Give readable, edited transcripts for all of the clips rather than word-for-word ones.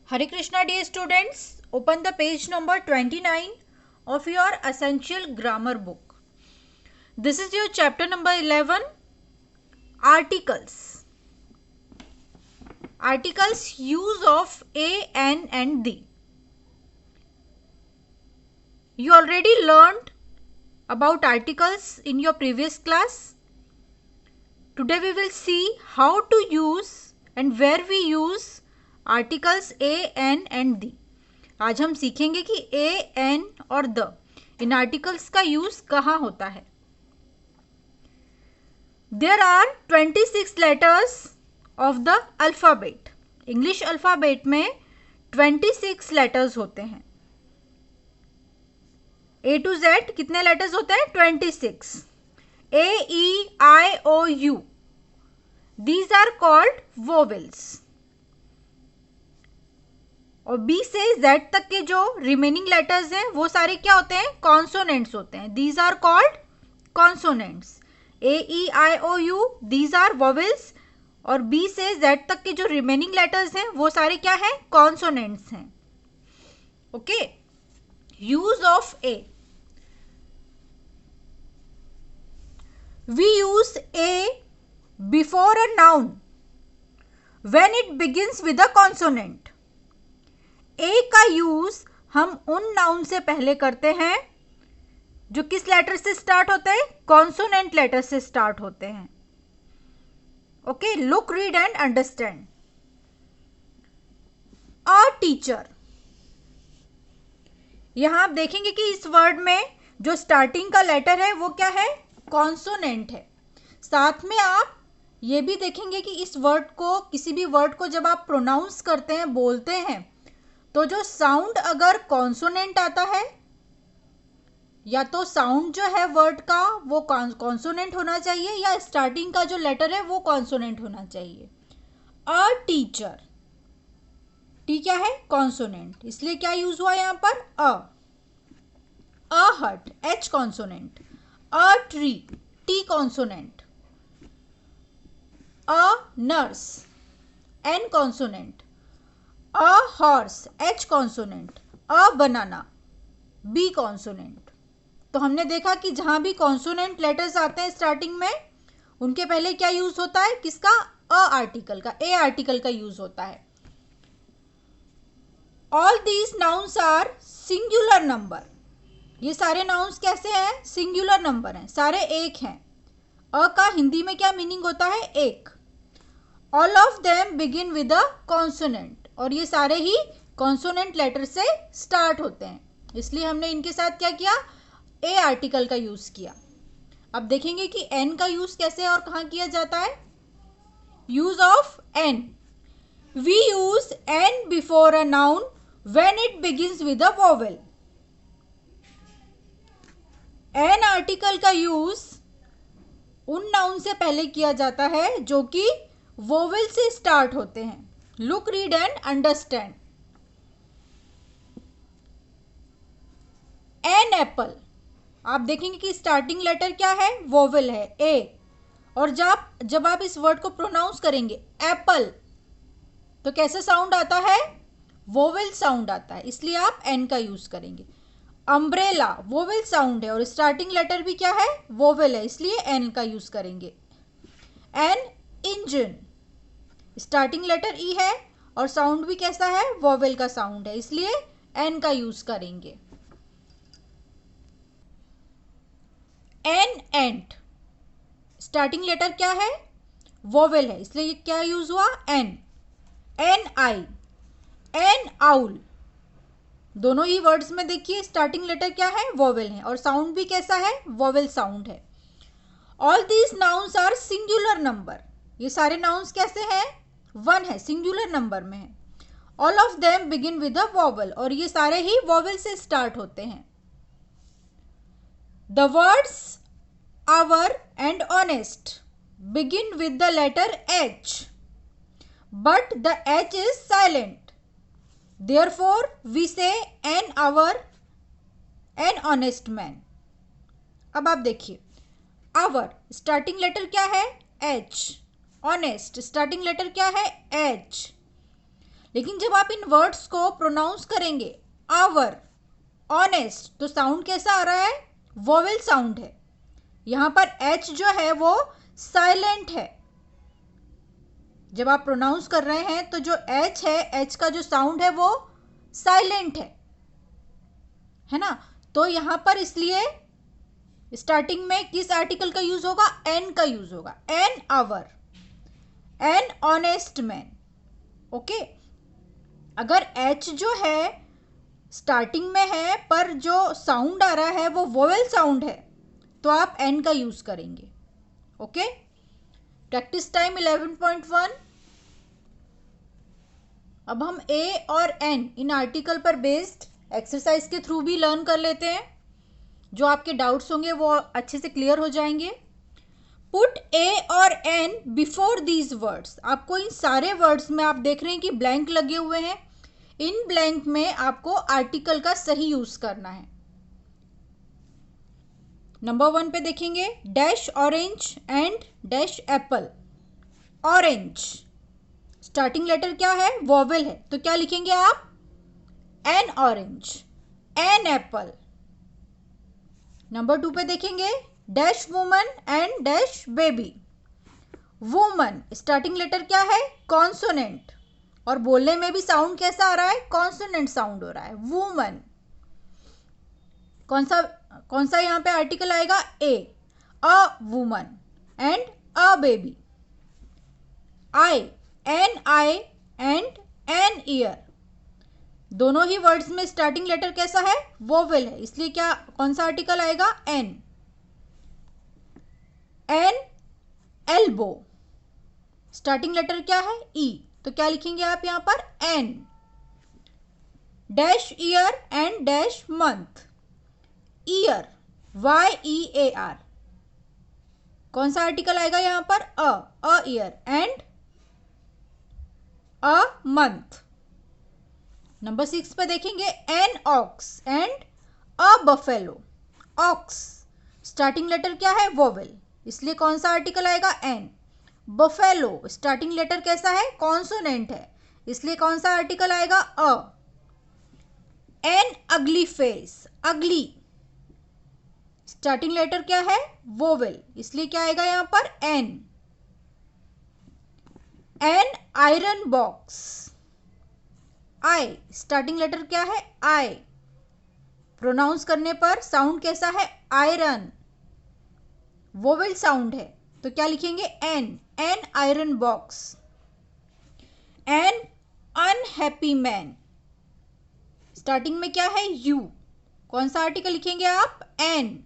Hare Krishna, dear students. Open the page number 29 of your essential grammar book. This is your chapter number 11, articles. Articles, use of a, an and the. You already learned about articles in your previous class. Today we will see how to use and where we use articles a an and the. आज हम सीखेंगे कि a an और the इन articles का use कहाँ होता है. There are 26 letters of the alphabet. English alphabet में 26 लेटर्स होते हैं. ए टू जेड कितने लेटर्स होते हैं? 26. A E I O U, these are called vowels. और बी से जेड तक के जो रिमेनिंग लेटर्स हैं वो सारे क्या होते हैं? कॉन्सोनेंट्स होते हैं. These are called consonants. A E I O U, these are vowels. और बी से जेड तक के जो रिमेनिंग लेटर्स हैं वो सारे क्या हैं? कॉन्सोनेंट्स हैं. Okay. Use of a. We use a before a noun when it begins with a consonant. A का यूज हम उन नाउन से पहले करते हैं जो किस लेटर से स्टार्ट होते हैं? कॉन्सोनेंट लेटर से स्टार्ट होते हैं. Okay. Look, read and understand. A teacher. यहां आप देखेंगे कि इस वर्ड में जो स्टार्टिंग का लेटर है वो क्या है? कॉन्सोनेंट है. साथ में आप ये भी देखेंगे कि इस वर्ड को, किसी भी वर्ड को जब आप प्रोनाउंस करते हैं, बोलते हैं, तो जो साउंड अगर कॉन्सोनेंट आता है, या तो साउंड जो है वर्ड का वो कॉन्सोनेंट होना चाहिए, या स्टार्टिंग का जो लेटर है वो कॉन्सोनेंट होना चाहिए. अ टीचर, टी क्या है? कॉन्सोनेंट. इसलिए क्या यूज हुआ यहां पर? A hut, H consonant. A tree, T consonant. A nurse, N consonant. A horse, H consonant. A banana, B consonant. तो हमने देखा कि जहां भी कॉन्सोनेंट लेटर्स आते हैं स्टार्टिंग में, उनके पहले क्या यूज होता है? किसका? अ आर्टिकल का, ए आर्टिकल का यूज होता है. All these nouns are singular number. ये सारे नाउन्स कैसे हैं? सिंगुलर नंबर हैं, सारे एक हैं. अ का हिंदी में क्या मीनिंग होता है? एक. All of them begin with a consonant. और ये सारे ही कॉन्सोनेंट लेटर से स्टार्ट होते हैं, इसलिए हमने इनके साथ क्या किया? ए आर्टिकल का यूज किया. अब देखेंगे कि एन का यूज कैसे और कहाँ किया जाता है. Use of an. We use an before a noun when it begins with a vowel. An article का यूज उन नाउन से पहले किया जाता है जो कि वोवेल से स्टार्ट होते हैं. Look, read and understand. An apple. आप देखेंगे कि स्टार्टिंग लेटर क्या है? वोवेल है, ए. और जब आप इस वर्ड को प्रोनाउंस करेंगे एप्पल, तो कैसे साउंड आता है? वोवेल साउंड आता है, इसलिए आप एन का यूज करेंगे. अम्ब्रेला, वोवेल साउंड है और स्टार्टिंग लेटर भी क्या है? वोवेल है, इसलिए एन का यूज करेंगे. एन इंजन, स्टार्टिंग लेटर ई है और साउंड भी कैसा है? वोवेल का साउंड है, इसलिए एन का यूज करेंगे. एन एंट, स्टार्टिंग लेटर क्या है? वोवेल है, इसलिए ये क्या यूज हुआ? An. An eye, an owl. दोनों ही वर्ड्स में देखिए स्टार्टिंग लेटर क्या है? वोवेल है और साउंड भी कैसा है? वोवेल साउंड है. All these nouns are singular number. ये सारे नाउन्स कैसे हैं? वन है, सिंगुलर नंबर में है. All of them begin with a vowel. और ये सारे ही वोवेल से स्टार्ट होते हैं. The words our and honest begin with the letter H, but the H is silent. Therefore, we say an our, an honest man. अब आप देखिए, our starting letter क्या है? H. honest स्टार्टिंग लेटर क्या है? H. लेकिन जब आप इन वर्ड्स को प्रोनाउंस करेंगे, आवर, ऑनेस्ट, तो साउंड कैसा आ रहा है? वोवेल साउंड है। यहां पर एच जो है वो साइलेंट है। जब आप प्रोनाउंस कर रहे हैं तो जो एच है, एच का जो साउंड है वो साइलेंट है ना। तो यहां पर इसलिए स्टार्टिंग में किस आर्टिकल का यूज होगा? एन का यूज होगा। An hour, an honest man. Okay, अगर एच जो है स्टार्टिंग में है पर जो साउंड आ रहा है वो वोवेल साउंड है, तो आप एन का यूज करेंगे। Okay, practice time 11.1। अब हम ए और एन इन आर्टिकल पर बेस्ड एक्सरसाइज के थ्रू भी लर्न कर लेते हैं। जो आपके डाउट्स होंगे वो अच्छे से क्लियर हो जाएंगे। पुट ए और एन बिफोर दीज वर्ड्स। आपको इन सारे वर्ड्स में आप देख रहे हैं कि ब्लैंक लगे हुए हैं। इन ब्लैंक में आपको आर्टिकल का सही यूज करना है। नंबर 1 पे देखेंगे, dash orange and dash apple. Orange starting letter क्या है? वोवेल है, तो क्या लिखेंगे आप? An orange, an apple. Number 2 पे देखेंगे, dash woman and dash baby. Woman starting letter क्या है? कॉन्सोनेंट, और बोलने में भी साउंड कैसा आ रहा है? कॉन्सोनेंट साउंड हो रहा है। वुमन। कौन सा यहां पे आर्टिकल आएगा? A. A woman and a baby. Eye, an eye and an ear. दोनों ही वर्ड्स में स्टार्टिंग लेटर कैसा है? वोवेल है, इसलिए क्या कौन सा आर्टिकल आएगा? An. An elbow starting letter क्या है? ई, तो क्या लिखेंगे आप यहां पर? An. Dash year and dash month. Year, YEAR। कौन सा आर्टिकल आएगा यहां पर? A year and a month. Number 6 पे देखेंगे, an ox and a buffalo. Ox starting letter क्या है? वोवेल, इसलिए कौन सा आर्टिकल आएगा? एन। बफेलो स्टार्टिंग लेटर कैसा है? कॉन्सोनेंट है, इसलिए कौन सा आर्टिकल आएगा? A. An ugly face. Ugly starting letter क्या है? वोवेल, इसलिए क्या आएगा यहां पर? An. An iron box. I starting letter क्या है? आई। प्रोनाउंस करने पर साउंड कैसा है? आयरन, वोवेल साउंड है, तो क्या लिखेंगे? An. An iron box. An unhappy man starting में क्या है? यू। कौन सा आर्टिकल लिखेंगे आप? एन।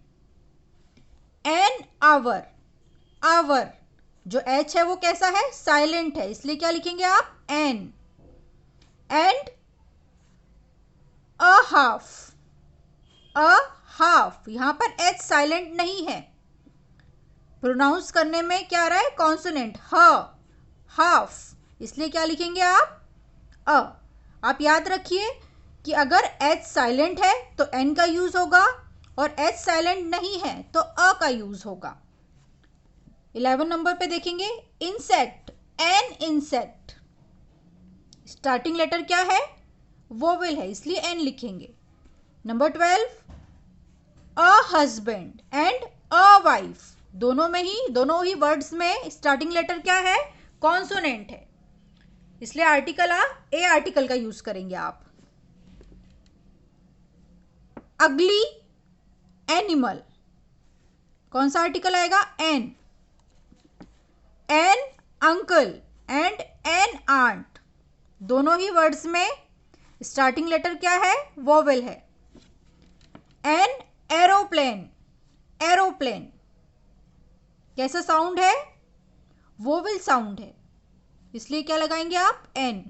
An hour. आवर जो एच है वो कैसा है? साइलेंट है, इसलिए क्या लिखेंगे आप? An. And a half. A half, यहां पर एच साइलेंट नहीं है, प्रोनाउंस करने में क्या आ रहा है? कॉन्सोनेंट। ह, हाफ, इसलिए क्या लिखेंगे आप? अ। आप याद रखिए कि अगर एच साइलेंट है तो एन का यूज होगा, और एच साइलेंट नहीं है तो अ का यूज होगा। 11 नंबर पे देखेंगे, insect. An insect starting letter क्या है? वोवेल है, इसलिए एन लिखेंगे। Number 12, a husband and a wife. दोनों ही वर्ड्स में स्टार्टिंग लेटर क्या है? कॉन्सोनेंट है, इसलिए आर्टिकल ए आर्टिकल का यूज करेंगे आप। अगली एनिमल, कौन सा आर्टिकल आएगा? An. An uncle and an aunt. दोनों ही वर्ड्स में स्टार्टिंग लेटर क्या है? वोवेल है। An aeroplane. एरोप्लेन कैसा साउंड है? वोवेल साउंड है, इसलिए क्या लगाएंगे आप? एन।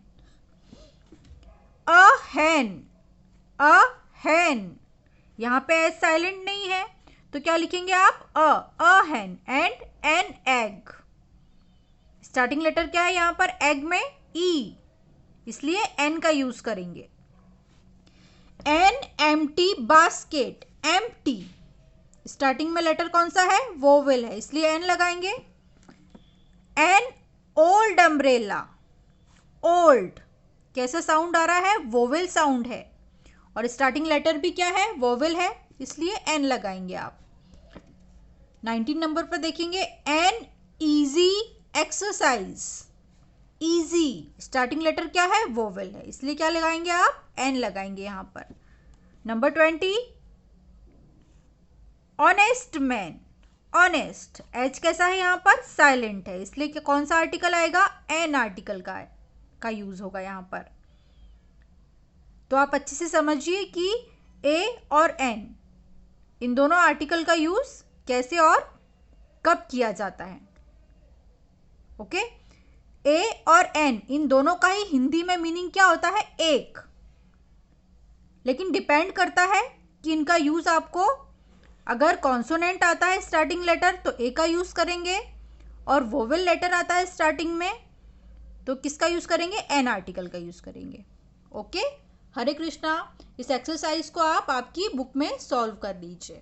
अ हैन। अ हैन, यहां पे एच साइलेंट नहीं है, तो क्या लिखेंगे आप? A hen. And an egg starting letter क्या है यहां पर? एग में ई, इसलिए एन का यूज करेंगे। An empty basket. Empty starting में लेटर कौन सा है? वोवेल है, इसलिए एन लगाएंगे। An old umbrella. ओल्ड कैसा साउंड आ रहा है, वोवेल साउंड है, और स्टार्टिंग लेटर भी क्या है, वोवेल है, इसलिए एन लगाएंगे आप। 19 नंबर पर देखेंगे, an easy exercise. Easy starting letter क्या है, वोवेल है, इसलिए क्या लगाएंगे आप, एन लगाएंगे यहां पर। Number 20, honest man. Honest, H कैसा है यहाँ पर, साइलेंट है, इसलिए कौन सा आर्टिकल आएगा, एन आर्टिकल का यूज होगा यहाँ पर। तो आप अच्छे से समझिए कि ए और एन इन दोनों आर्टिकल का यूज कैसे और कब किया जाता है। ओके, ए और एन इन दोनों का ही हिंदी में मीनिंग क्या होता है, एक, लेकिन डिपेंड करता है कि इनका यूज आपको, अगर कॉन्सोनेंट आता है स्टार्टिंग लेटर तो ए का यूज करेंगे, और वोवेल लेटर आता है स्टार्टिंग में तो किसका यूज करेंगे, एन आर्टिकल का यूज करेंगे। ओके, हरे कृष्णा। इस एक्सरसाइज को आप आपकी बुक में सॉल्व कर लीजिए।